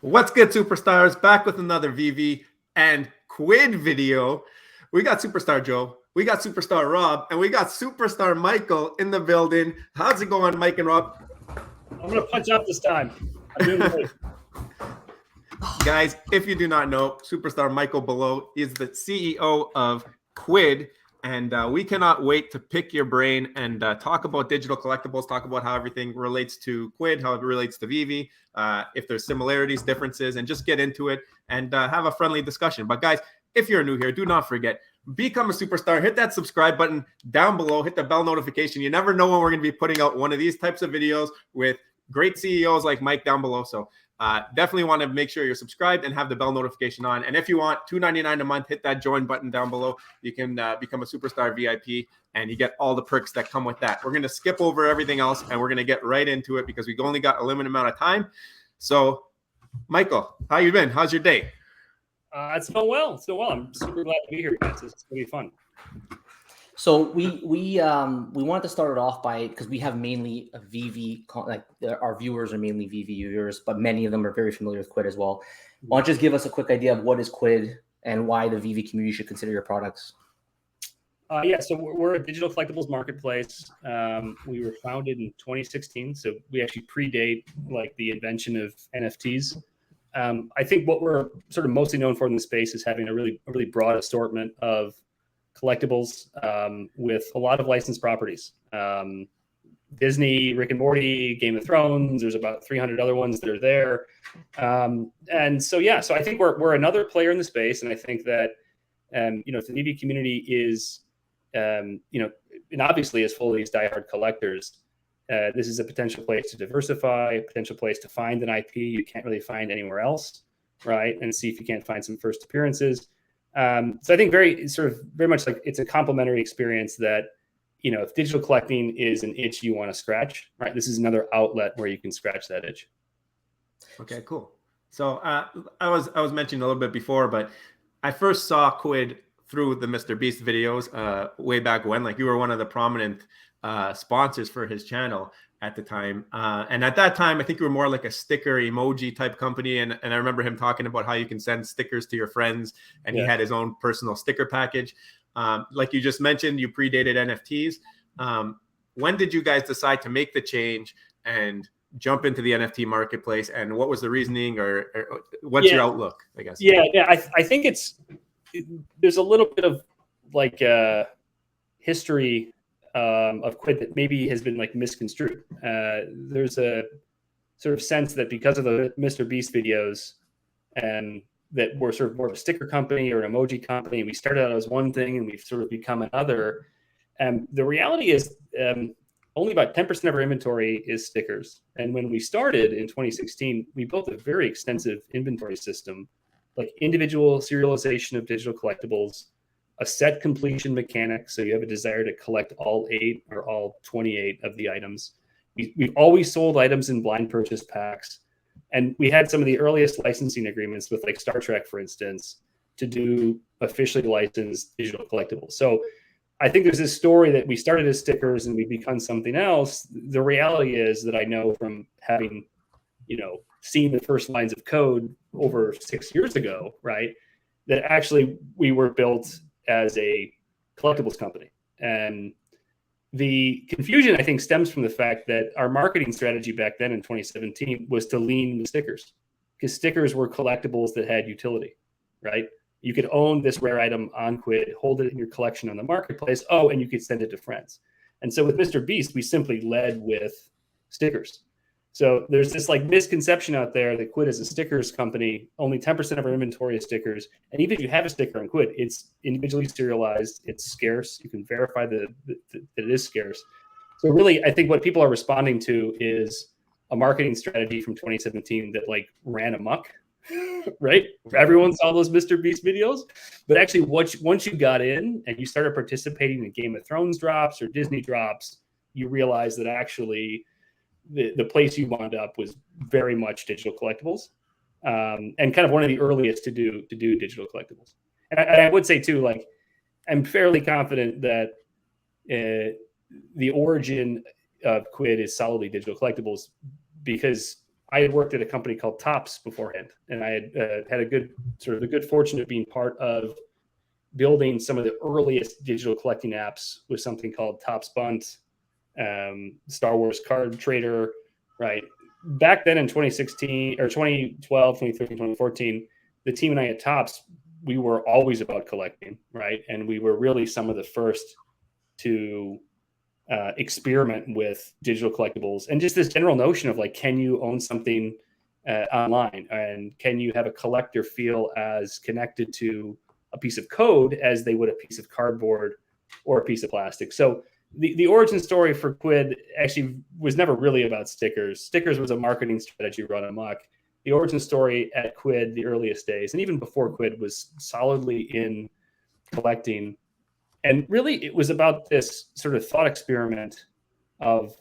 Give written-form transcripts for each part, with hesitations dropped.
What's good, superstars? Back with another Veve and Quidd video. We got Superstar Joe, we got Superstar Rob, and we got Superstar Michael in the building. How's it going, Mike and Rob? I'm going to punch up this time. I'm doing great. Guys, if you do not know, Superstar Michael below is the CEO of Quidd, and we cannot wait to pick your brain and talk about digital collectibles, talk about how everything relates to Quidd, how it relates to Veve, if there's similarities, differences, and just get into it and have a friendly discussion. But guys, if you're new here, do not forget, become a superstar. Hit that subscribe button down below. Hit the bell notification. You never know when we're going to be putting out one of these types of videos with great CEOs like Mike down below. So definitely want to make sure you're subscribed and have the bell notification on. And if you want $2.99 a month, hit that join button down below. You can become a superstar VIP and you get all the perks that come with that. We're going to skip over everything else and we're going to get right into it because we've only got a limited amount of time. So Michael, how you been? How's your day? It's going well. It's going well. I'm super glad to be here, guys. It's going to be fun. So we wanted to start it off by, because we have mainly a Veve, like our viewers are mainly Veve viewers, but many of them are very familiar with Quidd as well. Why don't you just give us a quick idea of what is Quidd and why the Veve community should consider your products? Yeah, so we're a digital collectibles marketplace. We were founded in 2016, so we actually predate like the invention of NFTs. I think what we're sort of mostly known for in the space is having a really broad assortment of collectibles with a lot of licensed properties. Disney, Rick and Morty, Game of Thrones. There's about 300 other ones that are there. And so, yeah, so I think we're another player in the space. And I think that, if the Veve community is, and obviously is full of these diehard collectors, this is a potential place to diversify, a potential place to find an IP you can't really find anywhere else, right? And see if you can't find some first appearances. So I think very much like it's a complementary experience that, if digital collecting is an itch you want to scratch, right? This is another outlet where you can scratch that itch. Okay, cool. So I was mentioning a little bit before, but I first saw Quidd through the Mr. Beast videos way back when. Like, you were one of the prominent sponsors for his channel at the time. And at that time, I think you were more like a sticker emoji type company. And I remember him talking about how you can send stickers to your friends, and he had his own personal sticker package. Like you just mentioned, you predated NFTs. When did you guys decide to make the change and jump into the NFT marketplace? And what was the reaning, or what's your outlook, I guess? Yeah. I think there's a little bit of like history of Quidd that maybe has been like misconstrued. There's a sort of sense that because of the Mr. Beast videos, and that we're sort of more of a sticker company or an emoji company, we started out as one thing and we've sort of become another. The reality is only about 10% of our inventory is stickers. And when we started in 2016, we built a very extensive inventory system, like individual serialization of digital collectibles, a set completion mechanic. So you have a desire to collect all 8 or all 28 of the items. We've always sold items in blind purchase packs. And we had some of the earliest licensing agreements with like Star Trek, for instance, to do officially licensed digital collectibles. So I think there's this story that we started as stickers and we become something else. The reality is that I know from having, seen the first lines of code over 6 years ago, right, that actually we were built as a collectibles company. And the confusion, I think, stems from the fact that our marketing strategy back then in 2017 was to lean the stickers, because stickers were collectibles that had utility, right? You could own this rare item on Quidd, hold it in your collection on the marketplace. Oh, and you could send it to friends. And so with Mr. Beast, we simply led with stickers. So there's this like misconception out there that Quidd is a stickers company. Only 10% of our inventory is stickers. And even if you have a sticker on Quidd, it's individually serialized. It's scarce. You can verify that it is scarce. So really, I think what people are responding to is a marketing strategy from 2017 that like ran amok, right? Everyone saw those Mr. Beast videos. But actually, once you got in and you started participating in Game of Thrones drops or Disney drops, you realize that actually the place you wound up was very much digital collectibles, and kind of one of the earliest to do digital collectibles. And I would say too, like, I'm fairly confident that the origin of Quidd is solidly digital collectibles, because I had worked at a company called Tops beforehand, and I had had a good fortune of being part of building some of the earliest digital collecting apps with something called Tops Bunt, Star Wars Card Trader, right? Back then in 2016 or 2012, 2013, 2014, the team and I at Tops, we were always about collecting, right? And we were really some of the first to experiment with digital collectibles and just this general notion of like, can you own something online, and can you have a collector feel as connected to a piece of code as they would a piece of cardboard or a piece of plastic. So the origin story for Quid actually was never really about stickers. Stickers was a marketing strategy run amok. The origin story at Quid, the earliest days, and even before Quid, was solidly in collecting. And really, it was about this sort of thought experiment of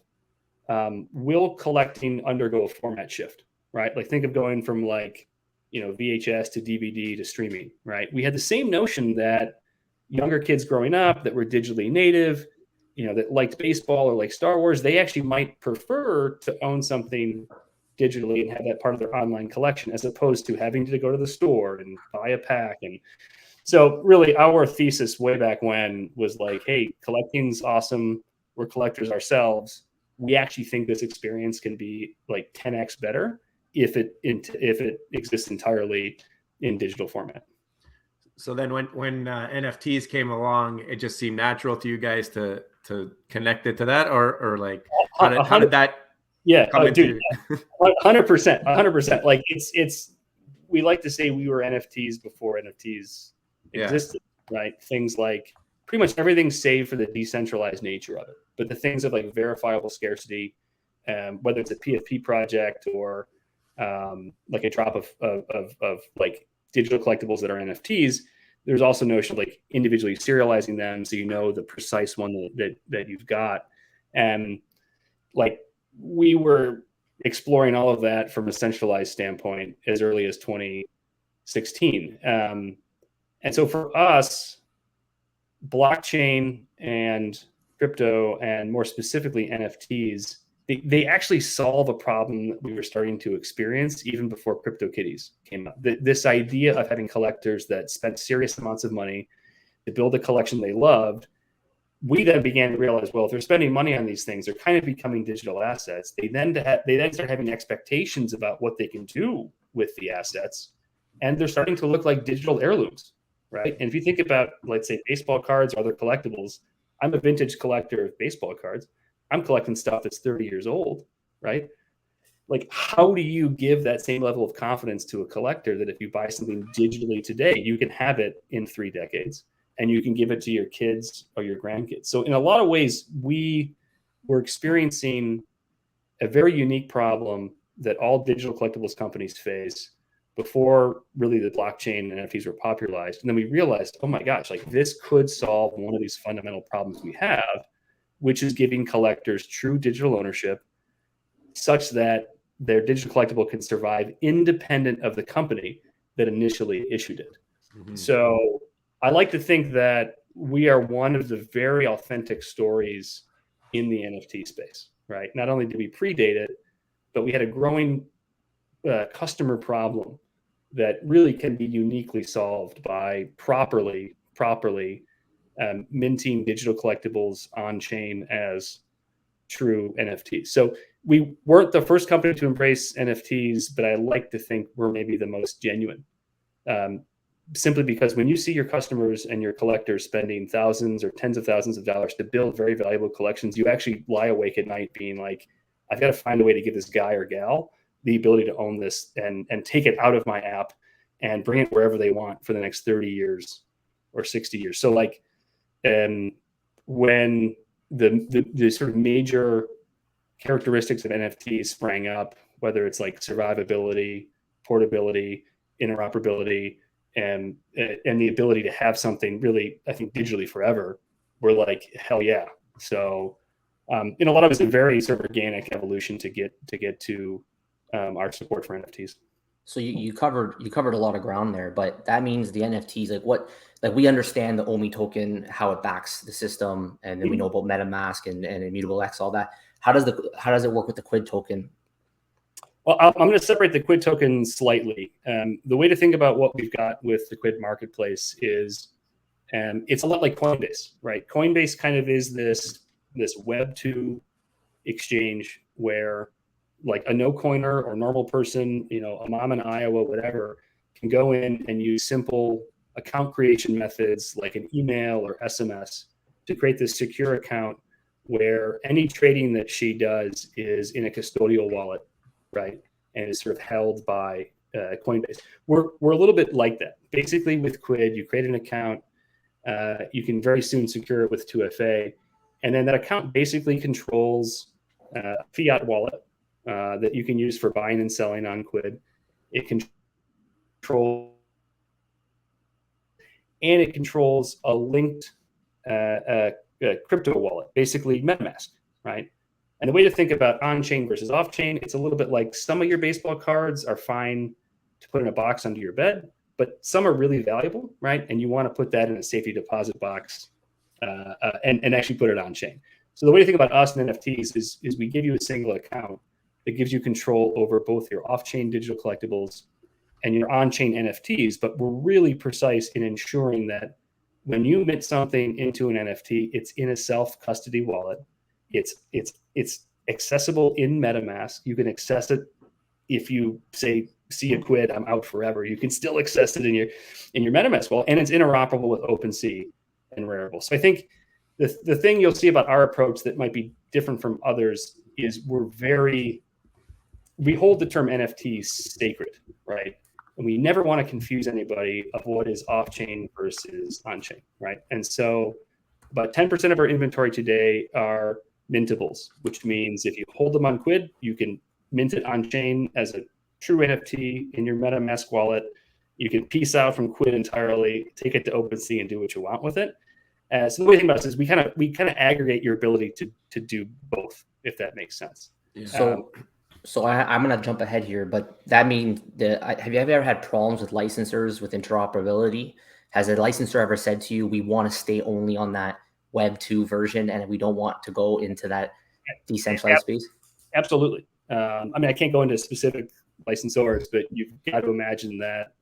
will collecting undergo a format shift, right? Like think of going from like, VHS to DVD to streaming, right? We had the same notion that younger kids growing up that were digitally native, that liked baseball or like Star Wars, they actually might prefer to own something digitally and have that part of their online collection as opposed to having to go to the store and buy a pack. And so really our thesis way back when was like, hey, collecting's awesome. We're collectors ourselves. We actually think this experience can be like 10x better if it exists entirely in digital format. So then when NFTs came along, it just seemed natural to you guys to connect it to that, or like how did that come into? 100%. Like it's we like to say we were NFTs before NFTs existed, right? Things like pretty much everything save for the decentralized nature of it. But the things of like verifiable scarcity, whether it's a PFP project or like a drop of like digital collectibles that are NFTs, there's also notion of like individually serializing them so the precise one that you've got. And like we were exploring all of that from a centralized standpoint as early as 2016. And so for us, blockchain and crypto, and more specifically NFTs, they actually solve a problem that we were starting to experience even before CryptoKitties came up. This idea of having collectors that spent serious amounts of money to build a collection they loved, we then began to realize, well, if they're spending money on these things, they're kind of becoming digital assets. They then start having expectations about what they can do with the assets, and they're starting to look like digital heirlooms, right? And if you think about, let's say, baseball cards or other collectibles, I'm a vintage collector of baseball cards. I'm collecting stuff that's 30 years old, right? Like, how do you give that same level of confidence to a collector that if you buy something digitally today, you can have it in 3 decades and you can give it to your kids or your grandkids? So in a lot of ways, we were experiencing a very unique problem that all digital collectibles companies face before really the blockchain and NFTs were popularized. And then we realized, oh my gosh, like this could solve one of these fundamental problems we have, which is giving collectors true digital ownership such that their digital collectible can survive independent of the company that initially issued it. Mm-hmm. So I like to think that we are one of the very authentic stories in the NFT space, right? Not only did we predate it, but we had a growing customer problem that really can be uniquely solved by properly minting digital collectibles on chain as true NFTs. So we weren't the first company to embrace NFTs, but I like to think we're maybe the most genuine. Simply because when you see your customers and your collectors spending thousands or tens of thousands of dollars to build very valuable collections, you actually lie awake at night being like, I've got to find a way to give this guy or gal the ability to own this and take it out of my app and bring it wherever they want for the next 30 years or 60 years. So like, when the sort of major characteristics of NFTs sprang up, whether it's like survivability, portability, interoperability, and the ability to have something really, I think, digitally forever, we're like, hell yeah. So in a lot of it's a very sort of organic evolution to get to our support for NFTs. So you covered a lot of ground there, but that means the NFTs, like we understand the OMI token, how it backs the system, and then we know about MetaMask and Immutable X, all that. How does it work with the Quid token? Well, I'm going to separate the Quid token slightly. The way to think about what we've got with the Quid marketplace is it's a lot like Coinbase, right? Coinbase kind of is this Web 2 exchange where like a no coiner or normal person, a mom in Iowa, whatever, can go in and use simple account creation methods like an email or SMS to create this secure account where any trading that she does is in a custodial wallet, right? And is sort of held by Coinbase. We're a little bit like that. Basically with Quid, you create an account, you can very soon secure it with 2FA, and then that account basically controls a fiat wallet that you can use for buying and selling on Quid. It controls a linked crypto wallet, basically MetaMask, right? And the way to think about on-chain versus off-chain, it's a little bit like some of your baseball cards are fine to put in a box under your bed, but some are really valuable, right? And you want to put that in a safety deposit box and actually put it on-chain. So the way to think about us and NFTs is we give you a single account that gives you control over both your off-chain digital collectibles and your on-chain NFTs, but we're really precise in ensuring that when you mint something into an NFT, it's in a self-custody wallet. It's accessible in MetaMask. You can access it if you say see a Quid, I'm out forever. You can still access it in your MetaMask wallet, and it's interoperable with OpenSea and Rarible. So I think the thing you'll see about our approach that might be different from others is we hold the term NFT sacred, right? And we never want to confuse anybody of what is off-chain versus on-chain, right? And so about 10% of our inventory today are mintables, which means if you hold them on Quid, you can mint it on-chain as a true NFT in your MetaMask wallet. You can piece out from Quid entirely, take it to OpenSea and do what you want with it. So the way to think about this is we kind of aggregate your ability to do both, if that makes sense. Yeah. So I'm going to jump ahead here, but that means have you ever had problems with licensors with interoperability? Has a licensor ever said to you, we want to stay only on that Web 2 version and we don't want to go into that decentralized space? Absolutely. I mean, I can't go into specific licensors, but you've got to imagine that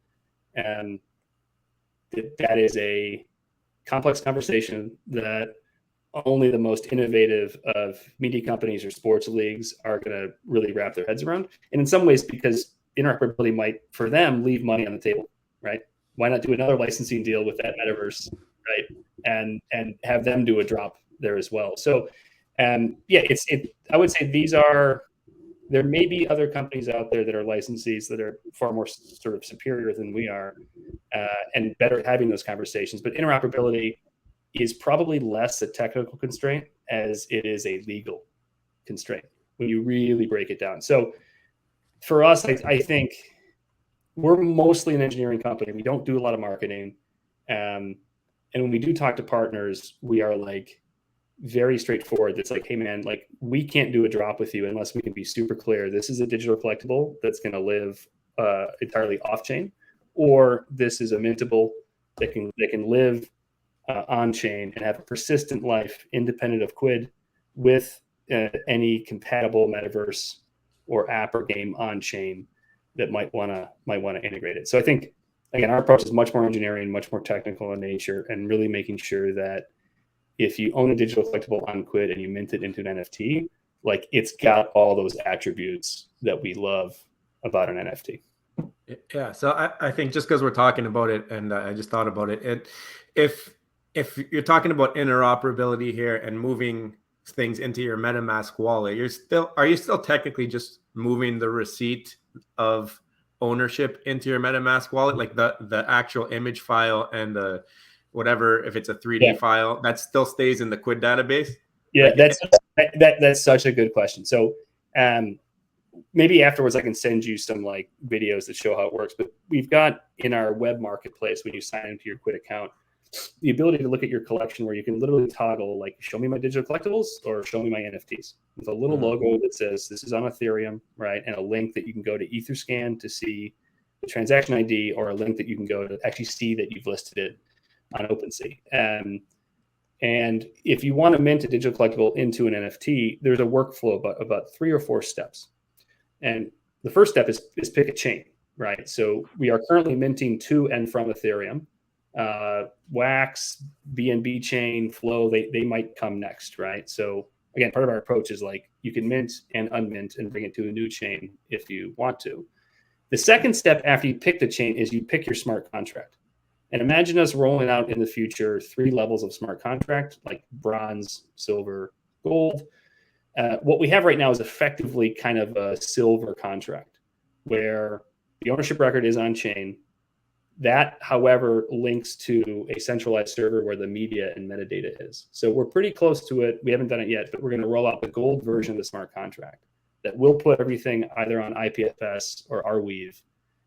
that is a complex conversation that only the most innovative of media companies or sports leagues are going to really wrap their heads around. And in some ways, because interoperability might, for them, leave money on the table, right? Why not do another licensing deal with that Metaverse, right? And have them do a drop there as well. So, I would say there may be other companies out there that are licensees that are far more sort of superior than we are and better at having those conversations. But interoperability is probably less a technical constraint as it is a legal constraint when you really break it down. So for us, I think we're mostly an engineering company. We don't do a lot of marketing. And when we do talk to partners, we are like very straightforward. It's like, hey man, like we can't do a drop with you unless we can be super clear. This is a digital collectible that's going to live entirely off chain, or this is a mintable that can live on chain and have a persistent life independent of Quid with any compatible metaverse or app or game on chain that might want to integrate it. So I think, again, our approach is much more engineering, much more technical in nature, and really making sure that if you own a digital collectible on Quid and you mint it into an NFT, like it's got all those attributes that we love about an NFT. Yeah. So I think just because we're talking about it, and I just thought about it, and if you're talking about interoperability here and moving things into your MetaMask wallet, are you still technically just moving the receipt of ownership into your MetaMask wallet, like the actual image file and the whatever, if it's a 3D file, that still stays in the Quid database? Yeah, that's such a good question. So maybe afterwards I can send you some like videos that show how it works. But we've got in our web marketplace, when you sign into your Quid account, the ability to look at your collection where you can literally toggle like, show me my digital collectibles or show me my NFTs, with a little logo that says this is on Ethereum, right? And a link that you can go to Etherscan to see the transaction ID, or a link that you can go to actually see that you've listed it on OpenSea. And if you want to mint a digital collectible into an NFT, there's a workflow about 3 or 4 steps. And the first step is pick a chain, right? So we are currently minting to and from Ethereum. Wax, BNB chain, Flow, they might come next, right? So again, part of our approach is like you can mint and unmint and bring it to a new chain if you want to. The second step after you pick the chain is you pick your smart contract. And imagine us rolling out in the future 3 levels of smart contract, like bronze, silver, gold. What we have right now is effectively kind of a silver contract where the ownership record is on chain. That, however, links to a centralized server where the media and metadata is. So we're pretty close to it. We haven't done it yet, but we're going to roll out the gold version of the smart contract that will put everything either on IPFS or Arweave.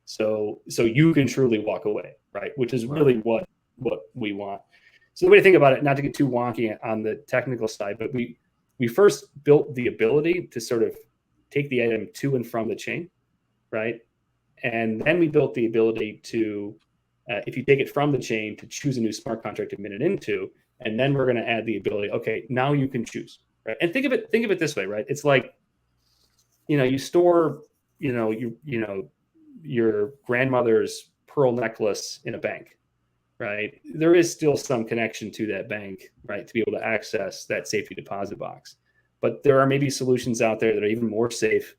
So you can truly walk away, right? Which is really what we want. So the way to think about it, not to get too wonky on the technical side, but we first built the ability to sort of take the item to and from the chain, right? And then we built the ability to, if you take it from the chain, to choose a new smart contract to mint it into. And then we're going to add the ability, okay, now you can choose, right? And think of it this way, right? It's like, you store, your grandmother's pearl necklace in a bank, right? There is still some connection to that bank, right, to be able to access that safety deposit box. But there are maybe solutions out there that are even more safe,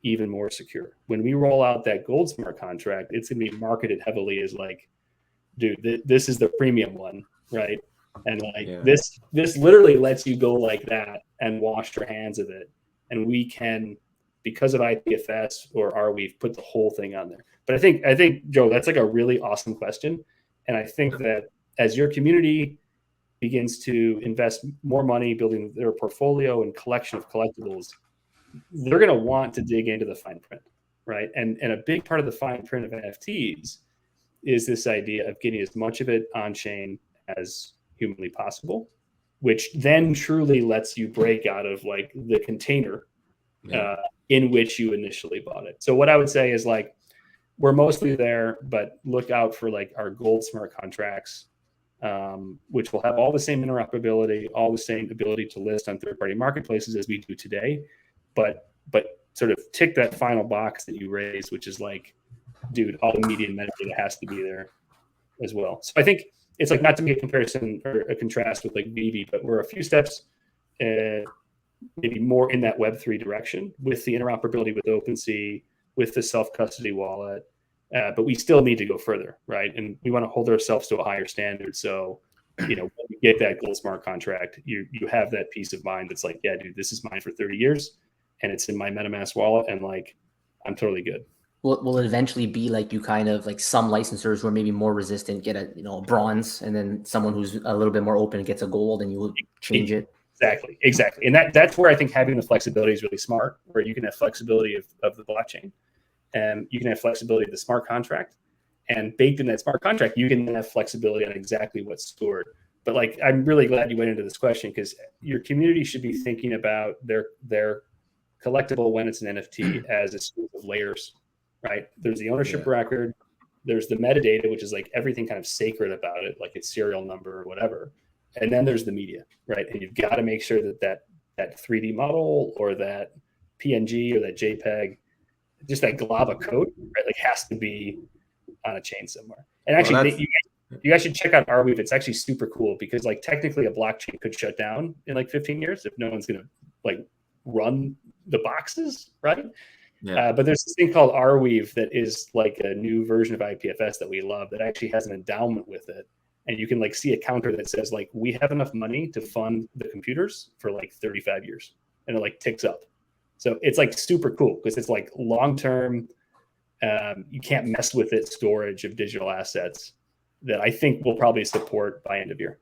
even more secure. When we roll out that gold smart contract, it's going to be marketed heavily as like, dude, this is the premium one, right? And this literally lets you go like that and wash your hands of it. And we can, because of IPFS or Arweave, put the whole thing on there. But I think, Joe, that's like a really awesome question. And I think that as your community begins to invest more money building their portfolio and collection of collectibles, they're going to want to dig into the fine print, right? And a big part of the fine print of NFTs is this idea of getting as much of it on chain as humanly possible, which then truly lets you break out of like the container in which you initially bought it. So what I would say is like, we're mostly there, but look out for like our gold smart contracts, which will have all the same interoperability, all the same ability to list on third-party marketplaces as we do today, but sort of tick that final box that you raised, which is like, dude, all the media and metadata has to be there as well. So I think it's like, not to make a comparison or a contrast with like Veve, but we're a few steps maybe more in that Web3 direction with the interoperability with OpenSea, with the self-custody wallet. But we still need to go further, right? And we want to hold ourselves to a higher standard. So, when you get that gold smart contract, you have that peace of mind that's like, yeah, dude, this is mine for 30 years and it's in my MetaMask wallet and like, I'm totally good. Will it eventually be like you kind of like some licensors who are maybe more resistant get a bronze, and then someone who's a little bit more open gets a gold, and you will change it? Exactly. And that's where I think having the flexibility is really smart, where you can have flexibility of the blockchain, and you can have flexibility of the smart contract, and baked in that smart contract, you can have flexibility on exactly what's stored. But like, I'm really glad you went into this question, because your community should be thinking about their collectible, when it's an NFT, as a series of layers, right? There's the ownership record, there's the metadata, which is like everything kind of sacred about it, like its serial number or whatever. And then there's the media, right? And you've got to make sure that 3D model or that PNG or that JPEG, just that glob of code, right, like has to be on a chain somewhere. And actually, you guys should check out Arweave. It's actually super cool, because like technically a blockchain could shut down in like 15 years if no one's going to like run the boxes, right? Yeah. But there's this thing called Arweave that is like a new version of IPFS that we love, that actually has an endowment with it. And you can like see a counter that says like, we have enough money to fund the computers for like 35 years. And it like ticks up. So it's like super cool, because it's like long-term, you can't mess with it storage of digital assets that I think will probably support by end of year.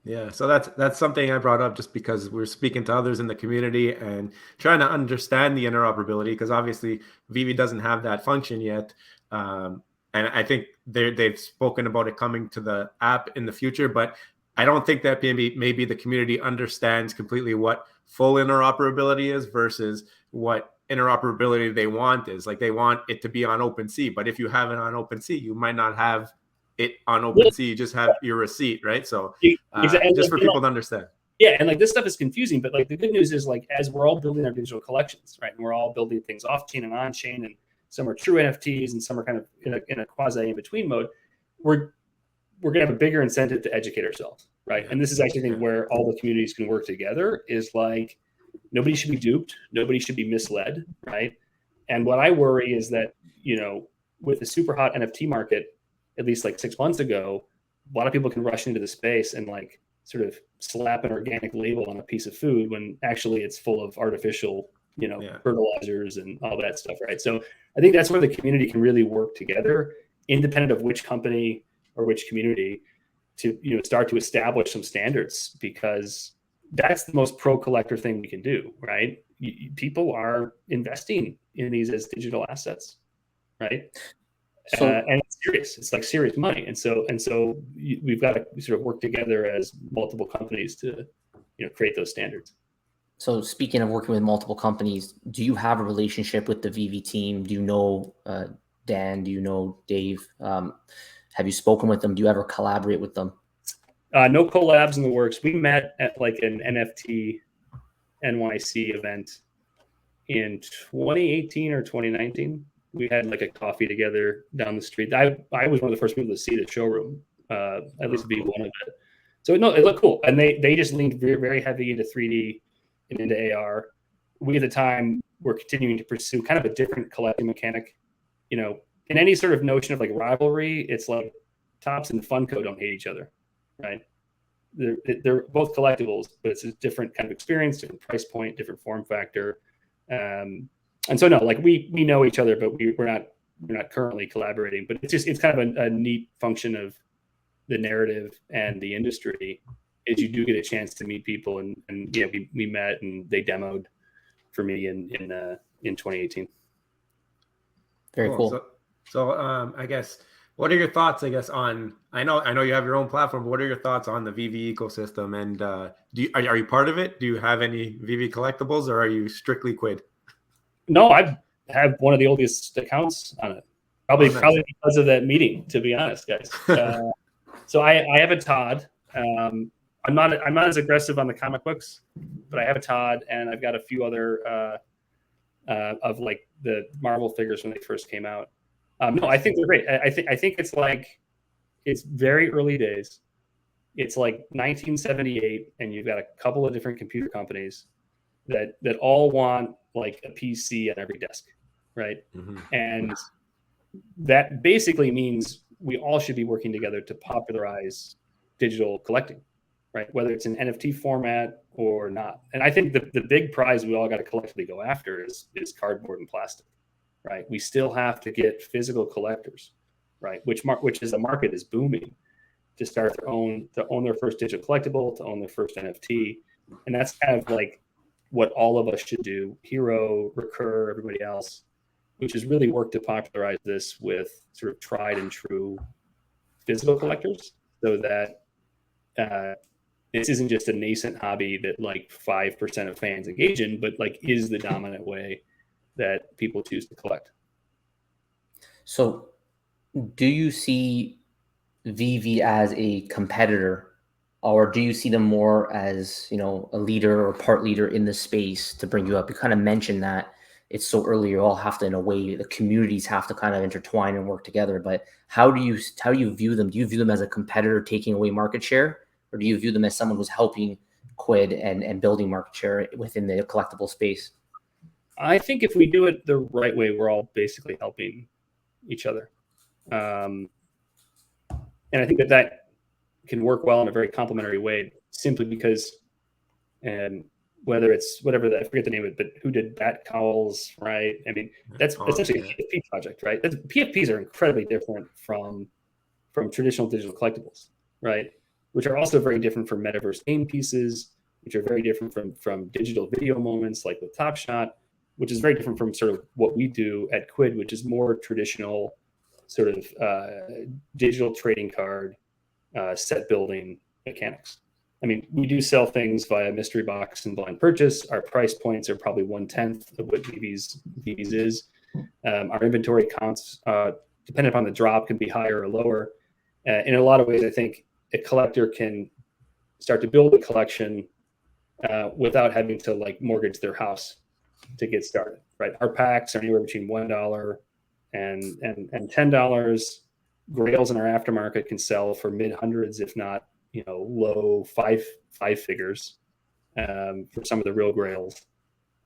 Yeah, so that's something I brought up just because we're speaking to others in the community and trying to understand the interoperability, because obviously Veve doesn't have that function yet. And I think they've spoken about it coming to the app in the future, but I don't think that maybe the community understands completely what full interoperability is versus what interoperability they want is. Like, they want it to be on OpenSea, but if you have it on OpenSea, you might not have it on OpenSea. You just have your receipt, right? So just for people to understand. Yeah, and like this stuff is confusing, but like the good news is like as we're all building our digital collections, right, and we're all building things off chain and on chain, and some are true NFTs and some are kind of in a quasi in between mode. We're gonna have a bigger incentive to educate ourselves, right? And this is actually, I think, where all the communities can work together. Is like nobody should be duped, nobody should be misled, right? And what I worry is that, you know, with the super hot NFT market, at least like 6 months ago, a lot of people can rush into the space and like sort of slap an organic label on a piece of food when actually it's full of artificial, you know, fertilizers and all that stuff, right? So I think that's where the community can really work together, independent of which company or which community, to, you know, start to establish some standards, because that's the most pro collector thing we can do, right? People are investing in these as digital assets, right? So, and it's serious. It's like serious money, and so we've got to sort of work together as multiple companies to, you know, create those standards. So speaking of working with multiple companies, do you have a relationship with the Veve team? Do you know Dan? Do you know Dave? Have you spoken with them? Do you ever collaborate with them? No collabs in the works. We met at like an NFT NYC event in 2018 or 2019. We had like a coffee together down the street. I was one of the first people to see the showroom, at least be one of it. So no, it looked cool. And they just leaned very, very heavy into 3D and into AR. We at the time were continuing to pursue kind of a different collecting mechanic. You know, in any sort of notion of like rivalry, it's like Topps and Funko don't hate each other, right? They're both collectibles, but it's a different kind of experience, different price point, different form factor. And so no, like we know each other, but we're not currently collaborating. But it's kind of a neat function of the narrative and the industry, is you do get a chance to meet people, and yeah, we met and they demoed for me in 2018. Very cool. So I guess, what are your thoughts, I guess, on, I know you have your own platform, but what are your thoughts on the Veve ecosystem? And are you part of it? Do you have any Veve collectibles, or are you strictly Quidd? No, I have one of the oldest accounts on it. Probably because of that meeting, to be honest, guys. So I have a Todd. I'm not as aggressive on the comic books, but I have a Todd, and I've got a few other of like the Marvel figures when they first came out. No, I think they're great. I think it's very early days. It's like 1978, and you've got a couple of different computer companies that all want like a PC on every desk, right? Mm-hmm. And that basically means we all should be working together to popularize digital collecting, right? Whether it's in NFT format or not. And I think the big prize we all got to collectively go after is cardboard and plastic, right? We still have to get physical collectors, right? Which is a market is booming, to start to own their first digital collectible, to own their first NFT. And that's kind of like what all of us should do, Hero, Recur, everybody else, which is really work to popularize this with sort of tried and true physical collectors, so that this isn't just a nascent hobby that like 5% of fans engage in, but like is the dominant way that people choose to collect. So do you see Veve as a competitor, or do you see them more as, you know, a leader or part leader in the space to bring you up? You kind of mentioned that it's so early, you all have to, in a way, the communities have to kind of intertwine and work together. But how do you view them? Do you view them as a competitor taking away market share, or do you view them as someone who's helping Quidd and building market share within the collectible space? I think if we do it the right way, we're all basically helping each other. And I think that can work well in a very complementary way, simply because, and whether it's whatever I forget the name of it, but who did Bat Cowls, right? I mean, that's essentially a PFP project, right? PFPs are incredibly different from traditional digital collectibles, right? Which are also very different from Metaverse game pieces, which are very different from digital video moments like with Top Shot, which is very different from sort of what we do at Quid, which is more traditional sort of digital trading card set building mechanics. I mean, we do sell things via mystery box and blind purchase. Our price points are probably 1/10 of what Veve's is. Our inventory counts, depending upon the drop, can be higher or lower. In a lot of ways, I think a collector can start to build a collection without having to like mortgage their house to get started, right? Our packs are anywhere between $1 and $10. Grails in our aftermarket can sell for mid hundreds, if not, low five figures for some of the real grails.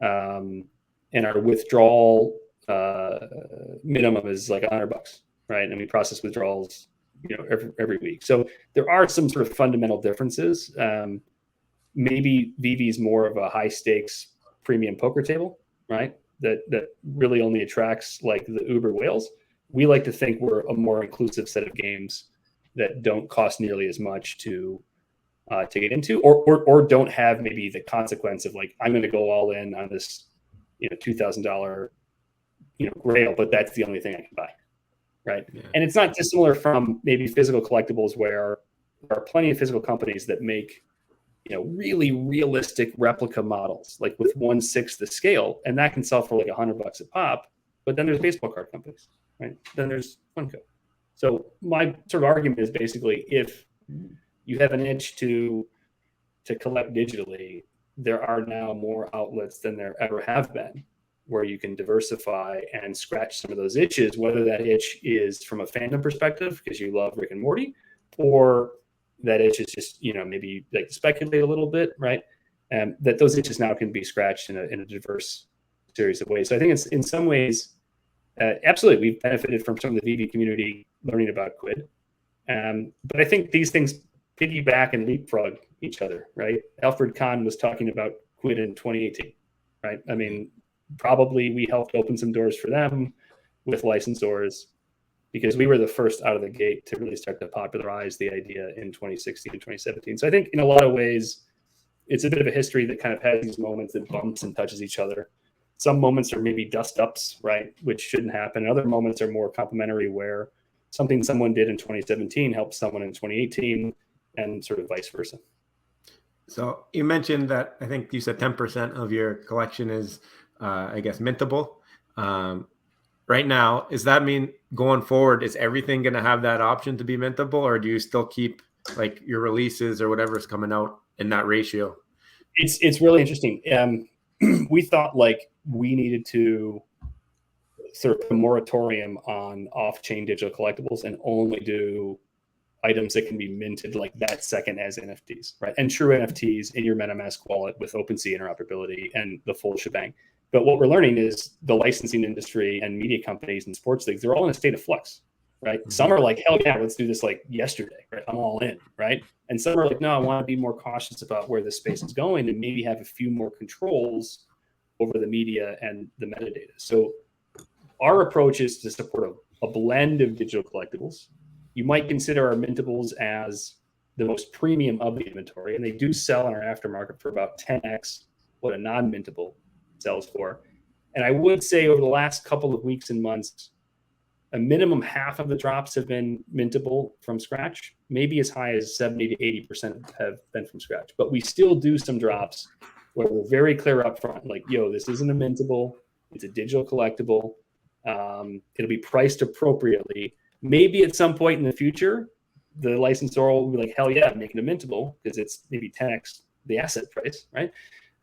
And our withdrawal minimum is like $100, right? And we process withdrawals, every week. So there are some sort of fundamental differences. Maybe Veve is more of a high stakes premium poker table, right? That really only attracts like the uber whales. We like to think we're a more inclusive set of games that don't cost nearly as much to get into, or don't have maybe the consequence of like, I'm going to go all in on this, $2,000, grail, but that's the only thing I can buy, right? Yeah. And it's not dissimilar from maybe physical collectibles, where there are plenty of physical companies that make, really realistic replica models, like with 1/6 the scale, and that can sell for like $100 a pop. But then there's baseball card companies, right? Then there's Funko. So my sort of argument is basically, if you have an itch to collect digitally, there are now more outlets than there ever have been, where you can diversify and scratch some of those itches, whether that itch is from a fandom perspective because you love Rick and Morty, or that itch is just, maybe you like to speculate a little bit, right? And that those itches now can be scratched in a diverse series of ways. So I think it's in some ways, absolutely, we've benefited from some of the Veve community learning about Quid. But I think these things piggyback and leapfrog each other, right? Alfred Kahn was talking about Quid in 2018, right? I mean, probably we helped open some doors for them with licensors, because we were the first out of the gate to really start to popularize the idea in 2016 and 2017. So I think in a lot of ways, it's a bit of a history that kind of has these moments that bumps and touches each other. Some moments are maybe dust ups, right, which shouldn't happen. Other moments are more complementary, where something someone did in 2017 helps someone in 2018, and sort of vice versa. So you mentioned that, I think you said 10% of your collection is, I guess, mintable. Right now, does that mean going forward, is everything going to have that option to be mintable, or do you still keep like your releases or whatever's coming out in that ratio? It's really interesting. We thought like we needed to sort of put a moratorium on off-chain digital collectibles and only do items that can be minted like that second as NFTs, right? And true NFTs in your MetaMask wallet with OpenSea interoperability and the full shebang. But what we're learning is the licensing industry and media companies and sports leagues, they're all in a state of flux, right? Mm-hmm. Some are like, hell yeah, let's do this like yesterday, right? I'm all in, right? And some are like, no, I want to be more cautious about where this space is going and maybe have a few more controls over the media and the metadata. So our approach is to support a blend of digital collectibles. You might consider our mintables as the most premium of the inventory, and they do sell in our aftermarket for about 10x what a non-mintable sells for. And I would say over the last couple of weeks and months, a minimum half of the drops have been mintable from scratch. Maybe as high as 70 to 80% have been from scratch. But we still do some drops where we're very clear up front, like, yo, this isn't a mintable, it's a digital collectible. It'll be priced appropriately. Maybe at some point in the future, the licensor will be like, hell yeah, I'm making a mintable because it's maybe 10x the asset price, right?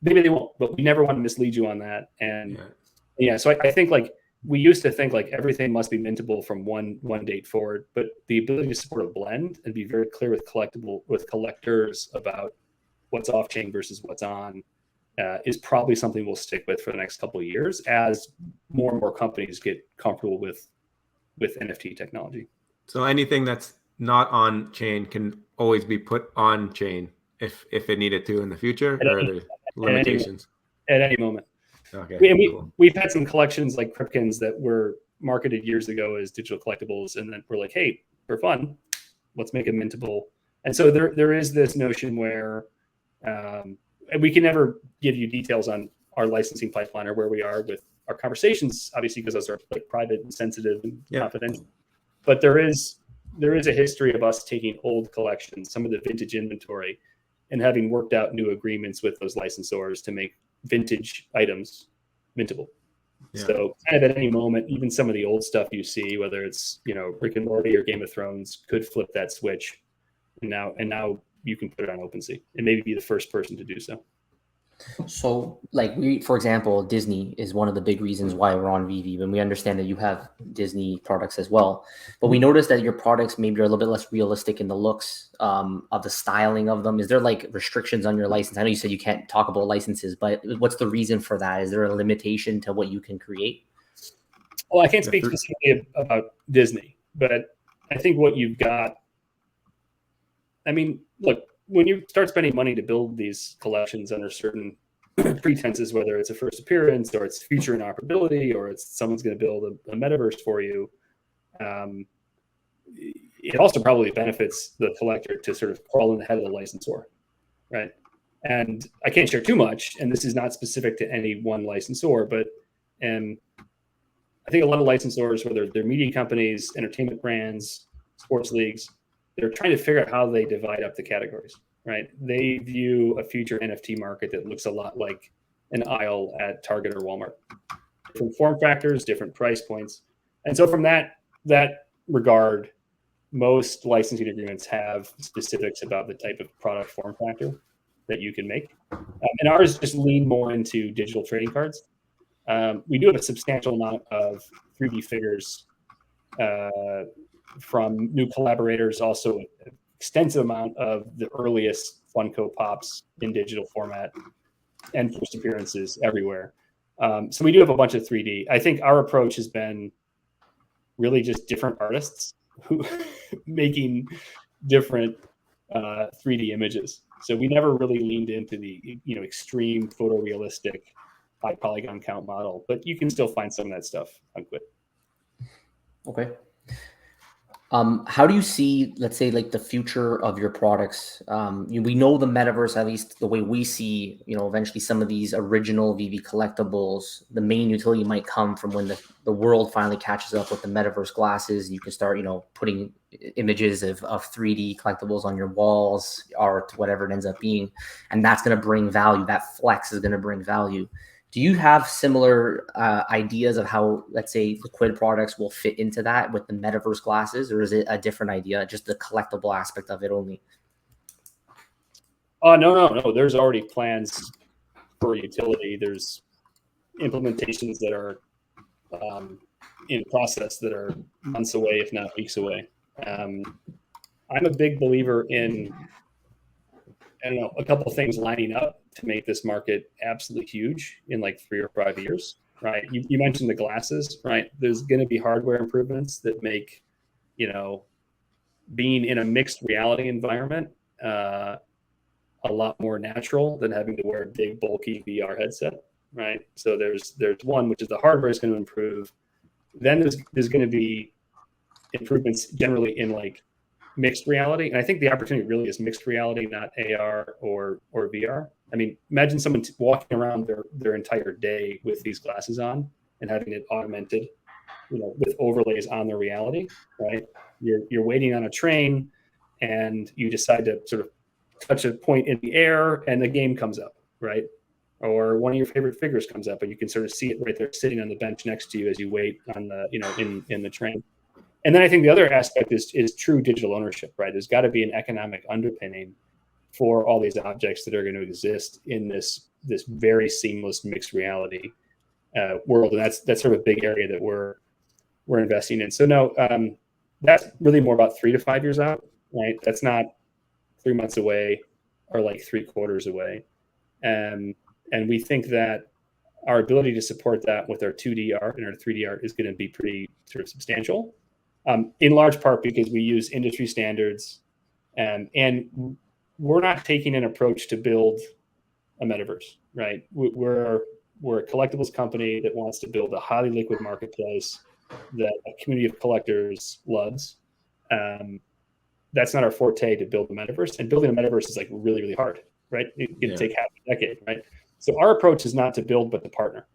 Maybe they won't, but we never want to mislead you on that. And yeah, so I think like we used to think like everything must be mintable from one date forward, but the ability to support a blend and be very clear with collectors about what's off chain versus what's on is probably something we'll stick with for the next couple of years as more and more companies get comfortable with NFT technology. So anything that's not on chain can always be put on chain if it needed to in the future, or are there limitations? At any moment. Okay. We've had some collections like Kripkins that were marketed years ago as digital collectibles, and then we're like, hey, for fun, let's make it mintable. And so there is this notion where we can never give you details on our licensing pipeline or where we are with our conversations, obviously, because those are like private and sensitive and confidential. But there is a history of us taking old collections, some of the vintage inventory, and having worked out new agreements with those licensors to make vintage items mintable. Yeah. So kind of at any moment, even some of the old stuff you see, whether it's Rick and Morty or Game of Thrones, could flip that switch, and now you can put it on OpenSea and maybe be the first person to do so. So, like for example, Disney is one of the big reasons why we're on Veve, and we understand that you have Disney products as well. But we noticed that your products maybe are a little bit less realistic in the looks of the styling of them. Is there like restrictions on your license? I know you said you can't talk about licenses, but what's the reason for that? Is there a limitation to what you can create? Well, I can't speak specifically about Disney, but I think what you've got. I mean, look, when you start spending money to build these collections under certain pretenses, whether it's a first appearance or it's future interoperability or it's someone's going to build a metaverse for you, it also probably benefits the collector to sort of crawl in the head of the licensor, right? And I can't share too much, and this is not specific to any one licensor, but I think a lot of licensors, whether they're media companies, entertainment brands, sports leagues, they're trying to figure out how they divide up the categories, right? They view a future NFT market that looks a lot like an aisle at Target or Walmart. Different form factors, different price points. And so from that regard, most licensing agreements have specifics about the type of product form factor that you can make. And ours just lean more into digital trading cards. We do have a substantial amount of 3D figures from new collaborators, also an extensive amount of the earliest Funko Pops in digital format and first appearances everywhere. So we do have a bunch of 3D. I think our approach has been really just different artists who making different 3D images. So we never really leaned into the extreme photorealistic high polygon count model, but you can still find some of that stuff on Quid. Okay. How do you see, let's say, like the future of your products? We know the metaverse, at least the way we see, eventually some of these original Veve collectibles, the main utility might come from when the world finally catches up with the metaverse glasses. You can start, putting images of 3D collectibles on your walls, art, whatever it ends up being. And that's going to bring value. That flex is going to bring value. Do you have similar ideas of how, let's say, the Quid products will fit into that with the metaverse glasses, or is it a different idea, just the collectible aspect of it only? No. There's already plans for utility. There's implementations that are in process that are months away, if not weeks away. I'm a big believer in, a couple of things lining up to make this market absolutely huge in like 3 or 5 years, right? You mentioned the glasses, right? There's going to be hardware improvements that make, being in a mixed reality environment a lot more natural than having to wear a big bulky VR headset, right? So there's one, which is the hardware is going to improve. Then there's going to be improvements generally in like mixed reality. And I think the opportunity really is mixed reality, not AR or VR. I mean, imagine someone walking around their entire day with these glasses on and having it augmented, with overlays on their reality, right? You're waiting on a train and you decide to sort of touch a point in the air and the game comes up, right? Or one of your favorite figures comes up and you can sort of see it right there sitting on the bench next to you as you wait on the, in the train. And then I think the other aspect is true digital ownership, right? There's got to be an economic underpinning for all these objects that are going to exist in this very seamless mixed reality world, and that's sort of a big area that we're investing in. So no, that's really more about 3 to 5 years out, right? That's not 3 months away or like 3 quarters away, and we think that our ability to support that with our 2D art and our 3D art is going to be pretty sort of substantial. In large part because we use industry standards, and we're not taking an approach to build a metaverse, right? We're a collectibles company that wants to build a highly liquid marketplace that a community of collectors loves. That's not our forte to build a metaverse, and building a metaverse is like really, really hard, right? It can take half a decade, right? So our approach is not to build, but to partner,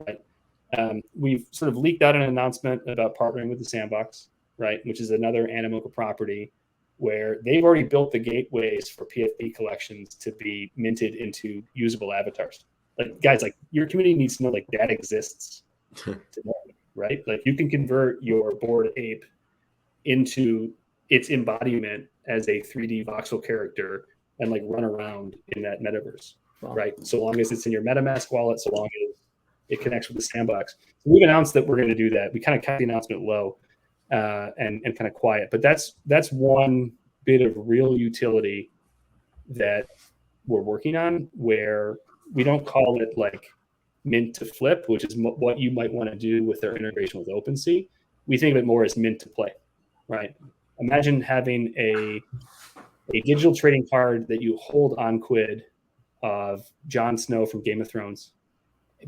right? We've sort of leaked out an announcement about partnering with the Sandbox, right, which is another Animoca property where they've already built the gateways for PFP collections to be minted into usable avatars. Like, guys, like your community needs to know like that exists today, right? Like you can convert your Bored Ape into its embodiment as a 3D voxel character and like run around in that metaverse right? So long as it's in your MetaMask wallet, so long as it connects with the sandbox. So we've announced that we're going to do that. We kind of kept the announcement low and kind of quiet, but that's one bit of real utility that we're working on, where we don't call it like mint to flip, which is what you might want to do with their integration with OpenSea. We think of it more as mint to play, right? Imagine having a digital trading card that you hold on Quid of Jon Snow from Game of Thrones,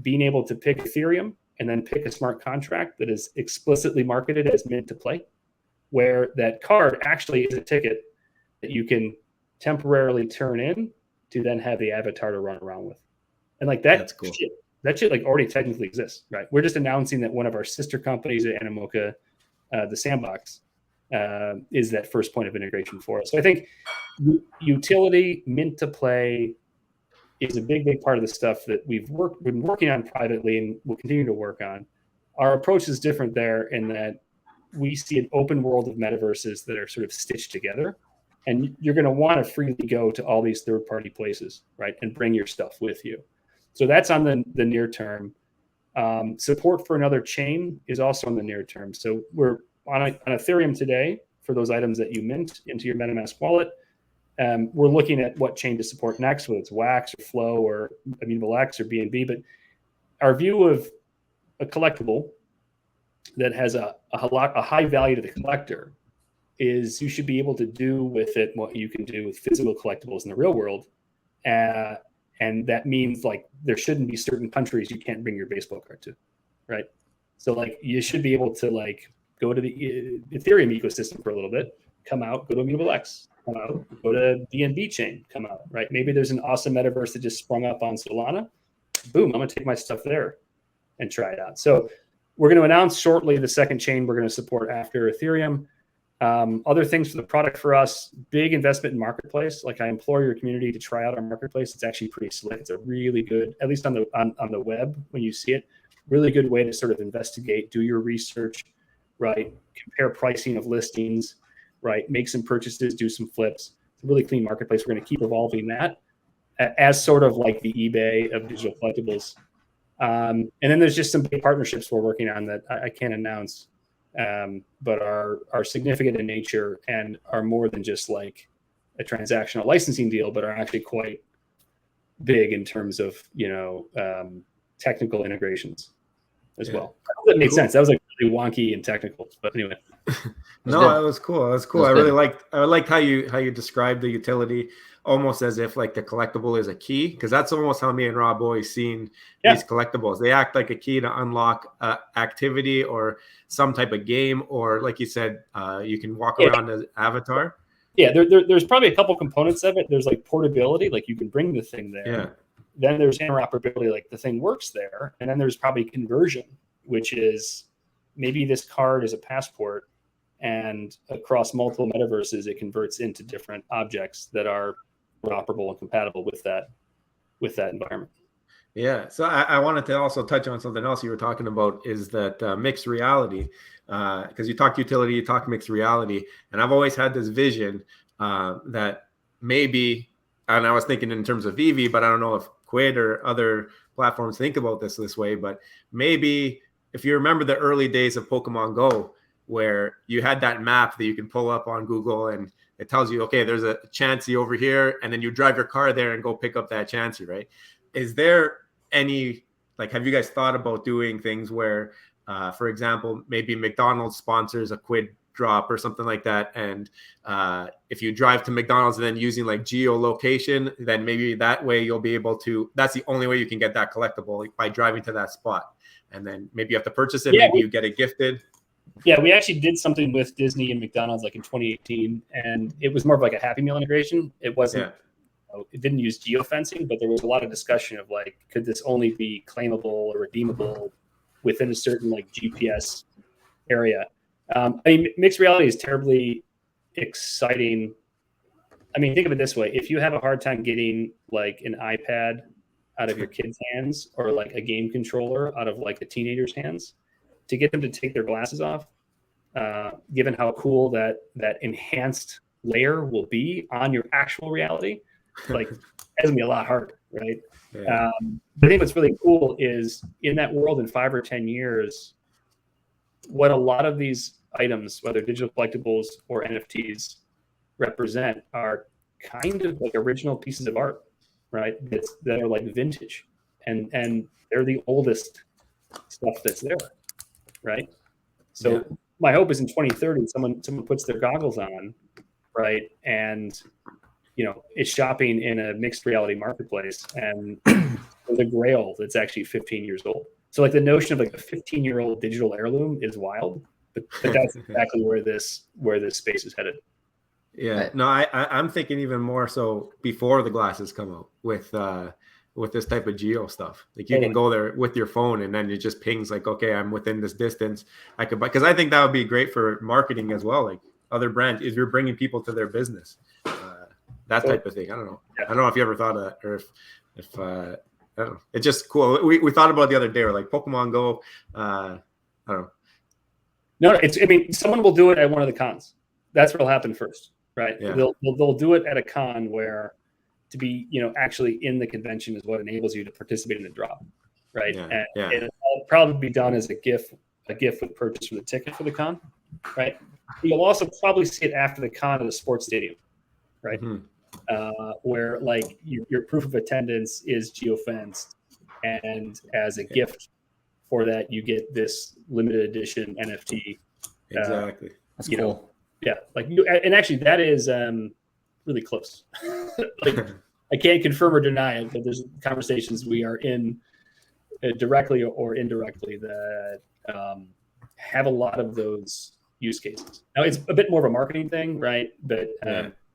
being able to pick Ethereum and then pick a smart contract that is explicitly marketed as mint to play, where that card actually is a ticket that you can temporarily turn in to then have the avatar to run around with. And like that's cool. That shit like already technically exists, right? We're just announcing that one of our sister companies at Animoca, the Sandbox, is that first point of integration for us. So I think utility, mint to play, is a big part of the stuff that we've been working on privately and will continue to work on. Our approach is different there in that we see an open world of metaverses that are sort of stitched together, and you're going to want to freely go to all these third-party places, right, and bring your stuff with you. So that's on the near term. Support for another chain is also on the near term. So we're on Ethereum today for those items that you mint into your MetaMask wallet. We're looking at what chain to support next, whether it's Wax or Flow or Immutable X or BNB. But our view of a collectible that has a high value to the collector is you should be able to do with it what you can do with physical collectibles in the real world. And that means like there shouldn't be certain countries you can't bring your baseball card to, right? So like you should be able to like go to the Ethereum ecosystem for a little bit, come out, go to Immutable X, come out, go to BNB chain, come out, right? Maybe there's an awesome metaverse that just sprung up on Solana. Boom, I'm gonna take my stuff there and try it out. So we're gonna announce shortly the second chain we're gonna support after Ethereum. Other things for the product for us, big investment in marketplace. Like I implore your community to try out our marketplace. It's actually pretty slick. It's a really good, at least on the web when you see it, really good way to sort of investigate, do your research, right? Compare pricing of listings, right? Make some purchases, do some flips. It's a really clean marketplace. We're going to keep evolving that as sort of like the eBay of digital collectibles. And then there's just some big partnerships we're working on that I can't announce, but are significant in nature and are more than just like a transactional licensing deal, but are actually quite big in terms of, technical integrations as well. I hope that made sense. That was like really wonky and technical, but anyway. No, that was cool. That was cool. I liked how you described the utility almost as if like the collectible is a key, because that's almost how me and Rob always seen these collectibles. They act like a key to unlock activity or some type of game, or like you said, you can walk around as avatar. Yeah, there's probably a couple components of it. There's like portability, like you can bring the thing there. Yeah. Then there's interoperability, like the thing works there. And then there's probably conversion, which is maybe this card is a passport, and across multiple metaverses, it converts into different objects that are interoperable and compatible with that environment. Yeah. So I wanted to also touch on something else you were talking about, is that mixed reality, because you talk utility, you talk mixed reality. And I've always had this vision that maybe, and I was thinking in terms of Veve, but I don't know if Quid or other platforms think about this way, but maybe if you remember the early days of Pokemon Go, where you had that map that you can pull up on Google and it tells you, okay, there's a Chansey over here, and then you drive your car there and go pick up that Chansey, right? Is there any, like, have you guys thought about doing things where, for example, maybe McDonald's sponsors a Quid drop or something like that, and if you drive to McDonald's and then using like geolocation, then maybe that way you'll be able to, that's the only way you can get that collectible, like by driving to that spot, and then maybe you have to purchase it, maybe you get it gifted. Yeah, we actually did something with Disney and McDonald's like in 2018, and it was more of like a Happy Meal integration. It wasn't, it didn't use geofencing, but there was a lot of discussion of like, could this only be claimable or redeemable within a certain like GPS area? I mean, mixed reality is terribly exciting. I mean, think of it this way. If you have a hard time getting like an iPad out of your kid's hands, or like a game controller out of like a teenager's hands, to get them to take their glasses off, given how cool that enhanced layer will be on your actual reality, like it's gonna be a lot harder, right? Yeah. But I think what's really cool is in that world in 5 or 10 years, what a lot of these items, whether digital collectibles or NFTs, represent are kind of like original pieces of art, right? That are like vintage, and they're the oldest stuff that's there, right? So my hope is in 2030, someone puts their goggles on, right, and is shopping in a mixed reality marketplace, and there's a grail that's actually 15 years old. So like the notion of like a 15-year-old digital heirloom is wild, but that's exactly where this space is headed. Yeah, no, I'm thinking even more so before the glasses come out with this type of geo stuff. Like you can go there with your phone and then it just pings like, okay, I'm within this distance. I could buy, because I think that would be great for marketing as well. Like other brands, if you're bringing people to their business, that type of thing. I don't know. I don't know if you ever thought of that, or if I don't know. It's just cool. We thought about it the other day. We're like Pokemon Go. I don't know. No, I mean, someone will do it at one of the cons. That's what'll happen first, right? Yeah. They'll do it at a con where to be, actually in the convention is what enables you to participate in the drop, right? Yeah. And it'll probably be done as a gift with purchase for the ticket for the con, right? You'll also probably see it after the con at a sports stadium, right? Mm-hmm. Where like your proof of attendance is geofenced, and as a gift for that, you get this limited edition NFT. Exactly. That's cool. Yeah, like and actually that is really close. Like I can't confirm or deny it, but there's conversations we are in directly or indirectly that have a lot of those use cases. Now it's a bit more of a marketing thing, right? But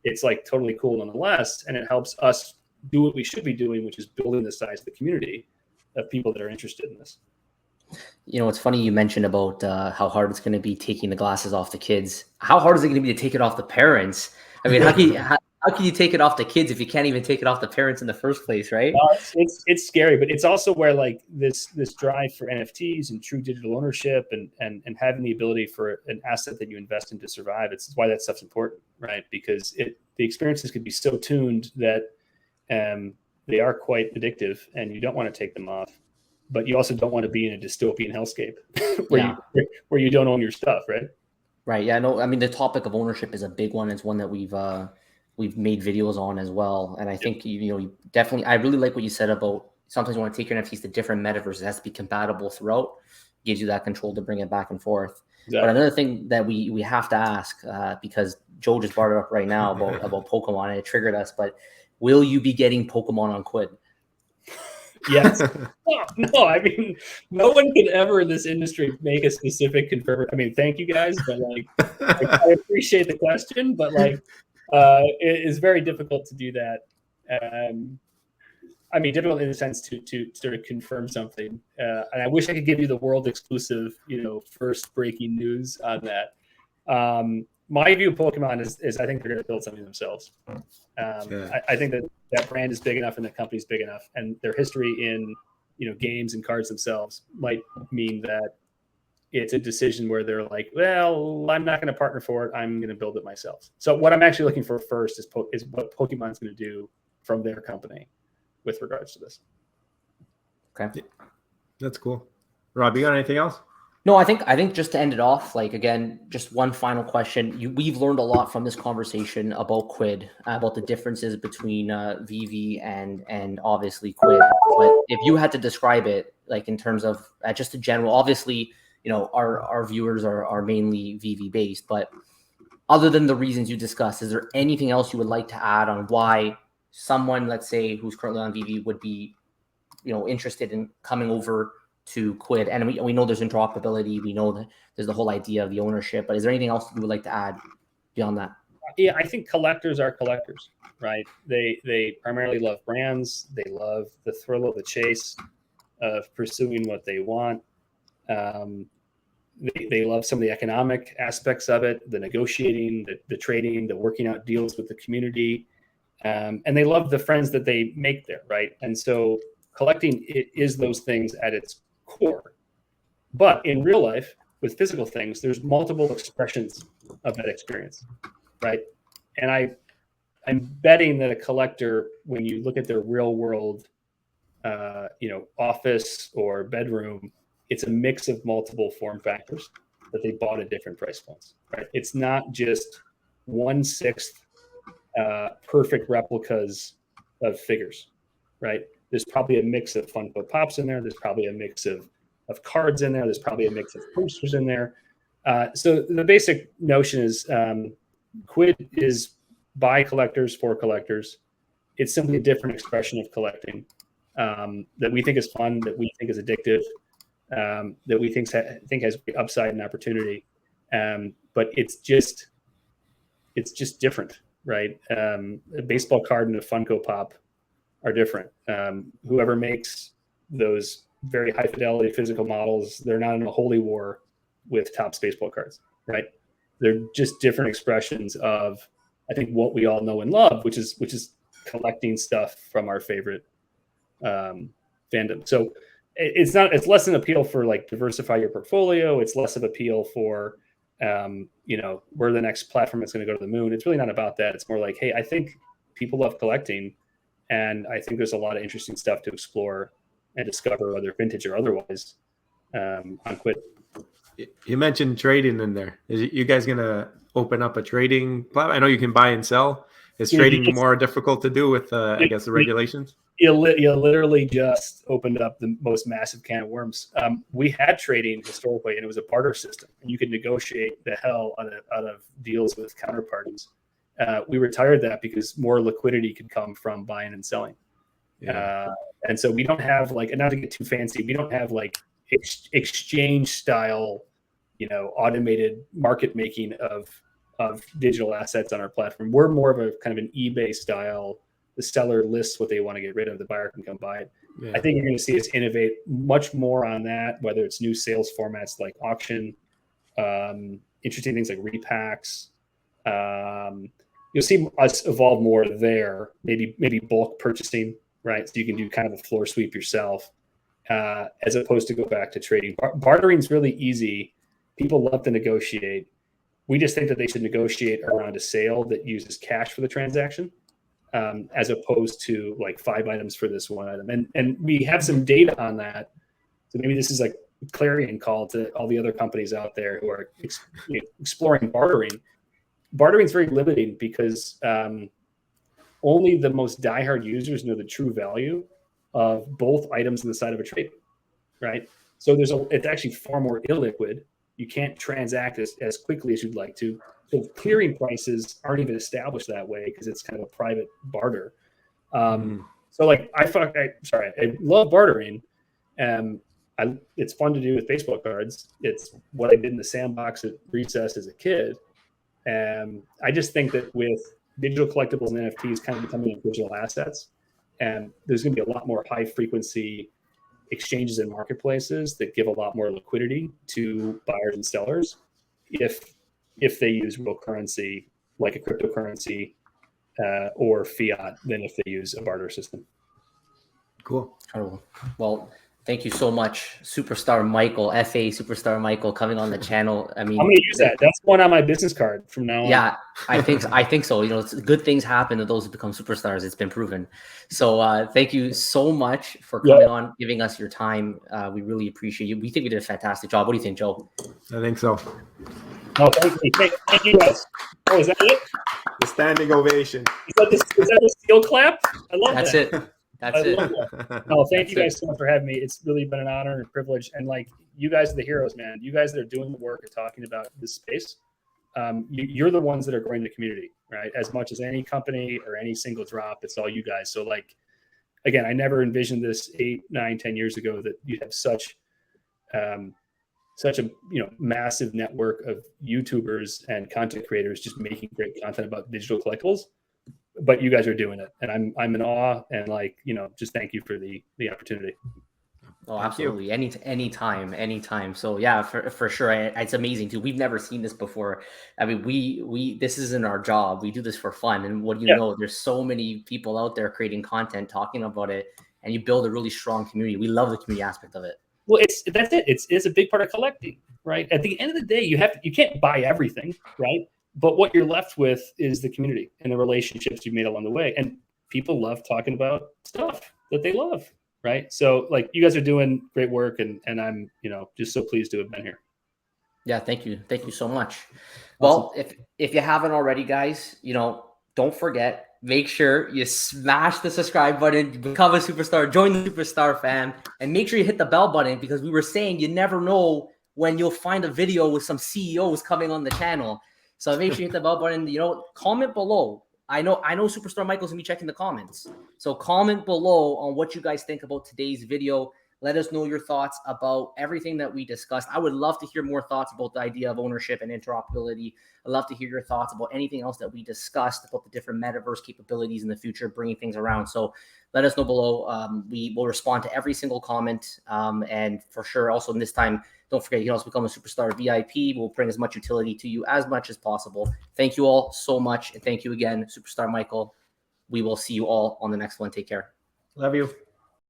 it's like totally cool nonetheless, and it helps us do what we should be doing, which is building the size of the community of people that are interested in this. It's funny you mentioned about how hard it's going to be taking the glasses off the kids. How hard is it going to be to take it off the parents? I mean, how can you take it off the kids if you can't even take it off the parents in the first place, right? Well, it's scary, but it's also where like this drive for NFTs and true digital ownership and having the ability for an asset that you invest in to survive. It's why that stuff's important, right? Because the experiences could be so tuned that they are quite addictive, and you don't want to take them off. But you also don't want to be in a dystopian hellscape where you don't own your stuff, right? Right. Yeah. No. I mean, the topic of ownership is a big one. It's one that we've made videos on as well. And I think you definitely. I really like what you said about sometimes you want to take your NFTs to different metaverses. It has to be compatible throughout. Gives you that control to bring it back and forth. Exactly. But another thing that we have to ask because Joe just brought it up right now about Pokemon, and it triggered us. But will you be getting Pokemon on Quid? Yes. No, I mean, no one could ever in this industry make a specific confirm. I mean, thank you guys, but like, I appreciate the question, but like, it is very difficult to do that. I mean, difficult in the sense to sort of confirm something. And I wish I could give you the world exclusive, first breaking news on that. My view of Pokemon is I think they're going to build something themselves. I think that brand is big enough and the company's big enough, and their history in games and cards themselves might mean that it's a decision where they're like, well, I'm not going to partner for it. I'm going to build it myself. So what I'm actually looking for first is what Pokemon's going to do from their company with regards to this. Okay, that's cool. Rob, you got anything else? No, I think just to end it off, like again, just one final question. We've learned a lot from this conversation about Quid, about the differences between Veve and obviously Quid. But if you had to describe it, like in terms of just a general, obviously, our viewers are mainly Veve based, but other than the reasons you discussed, is there anything else you would like to add on why someone, let's say, who's currently on Veve would be, interested in coming over to Quid? And we know there's interoperability. We know that there's the whole idea of the ownership, but is there anything else you would like to add beyond that? Yeah, I think collectors are collectors, right? They primarily love brands. They love the thrill of the chase of pursuing what they want. They love some of the economic aspects of it, the negotiating, the trading, the working out deals with the community. And they love the friends that they make there, right? And so collecting is those things at its core. But in real life, with physical things, there's multiple expressions of that experience, right? And betting that a collector, when you look at their real world, office or bedroom, it's a mix of multiple form factors that they bought at different price points, right? It's not just 1/6 perfect replicas of figures, right? There's probably a mix of Funko Pops in there. There's probably a mix of cards in there. There's probably a mix of posters in there. So the basic notion is Quid is by collectors for collectors. It's simply a different expression of collecting that we think is fun, that we think is addictive, that we think has upside and opportunity. But it's just different, right? A baseball card and a Funko Pop are different. Whoever makes those very high fidelity physical models, they're not in a holy war with Topps baseball cards, right? They're just different expressions of, I think, what we all know and love, which is collecting stuff from our favorite fandom. So it's less an appeal for like diversify your portfolio. It's less of appeal for where the next platform is going to go to the moon. It's really not about that. It's more like, hey, I think people love collecting, and I think there's a lot of interesting stuff to explore and discover, whether vintage or otherwise, on Quid. You mentioned trading in there. You guys going to open up a trading platform? I know you can buy and sell. Is trading more difficult to do with, I guess, the regulations? You literally just opened up the most massive can of worms. We had trading historically, and it was a barter system, and you could negotiate the hell out of deals with counterparties. We retired that because more liquidity could come from buying and selling. Yeah. And so we don't have not to get too fancy, we don't have exchange style, automated market making of digital assets on our platform. We're more of a kind of an eBay style. The seller lists what they want to get rid of, the buyer can come buy it. Yeah. I think you're going to see us innovate much more on that, whether it's new sales formats like auction, interesting things like repacks. You'll see us evolve more there, maybe bulk purchasing, right? So you can do kind of a floor sweep yourself, as opposed to go back to trading. Bartering is really easy. People love to negotiate. We just think that they should negotiate around a sale that uses cash for the transaction, as opposed to like 5 items for this one item. And we have some data on that. So maybe this is like a clarion call to all the other companies out there who are exploring bartering. Bartering is very limiting because only the most diehard users know the true value of both items on the side of a trade, right? So it's actually far more illiquid. You can't transact as quickly as you'd like to. So clearing prices aren't even established that way because it's kind of a private barter. So I love bartering. It's fun to do with baseball cards. It's what I did in the sandbox at recess as a kid. I just think that with digital collectibles and NFTs kind of becoming digital assets, and there's going to be a lot more high frequency exchanges in marketplaces that give a lot more liquidity to buyers and sellers if they use real currency like a cryptocurrency or fiat than if they use a barter system. Cool. Well, thank you so much, Superstar Michael, FA Superstar Michael, coming on the channel. I mean, I'm going to use that. That's one on my business card from now on. Yeah, I think so. Good things happen to those who become superstars. It's been proven. So thank you so much for coming on, giving us your time. We really appreciate you. We think we did a fantastic job. What do you think, Joe? I think so. No, thank you guys. Oh, is that it? The standing ovation. Is that the steel clap? I love that. That's it. That's it. No, thank you guys so much for having me. It's really been an honor and a privilege. And you guys are the heroes, man. You guys that are doing the work of talking about this space, you're the ones that are growing the community, right? As much as any company or any single drop, it's all you guys. So again, I never envisioned this 8, 9, 10 years ago that you'd have such a massive network of YouTubers and content creators just making great content about digital collectibles. But you guys are doing it, and I'm in awe, and just thank you for the opportunity. Oh, absolutely. Anytime. So yeah, for sure. It's amazing too. We've never seen this before. I mean, we this isn't our job. We do this for fun. And what do you know? There's so many people out there creating content, talking about it, and you build a really strong community. We love the community aspect of it. Well, that's it. It's a big part of collecting, right? At the end of the day, you can't buy everything, right? But what you're left with is the community and the relationships you've made along the way. And people love talking about stuff that they love, right? So like you guys are doing great work, and I'm, just so pleased to have been here. Yeah, thank you so much. Awesome. Well, if you haven't already, guys, don't forget, make sure you smash the subscribe button, become a superstar, join the superstar fam, and make sure you hit the bell button, because we were saying you never know when you'll find a video with some CEOs coming on the channel. So make sure you hit the bell button. Comment below. I know Superstar Michael's gonna be checking the comments. So comment below on what you guys think about today's video. Let us know your thoughts about everything that we discussed. I would love to hear more thoughts about the idea of ownership and interoperability. I'd love to hear your thoughts about anything else that we discussed about the different metaverse capabilities in the future, bringing things around. So let us know below. We will respond to every single comment. And for sure, also in this time, don't forget, you can also become a Superstar VIP. We'll bring as much utility to you as much as possible. Thank you all so much. And thank you again, Superstar Michael. We will see you all on the next one. Take care. Love you.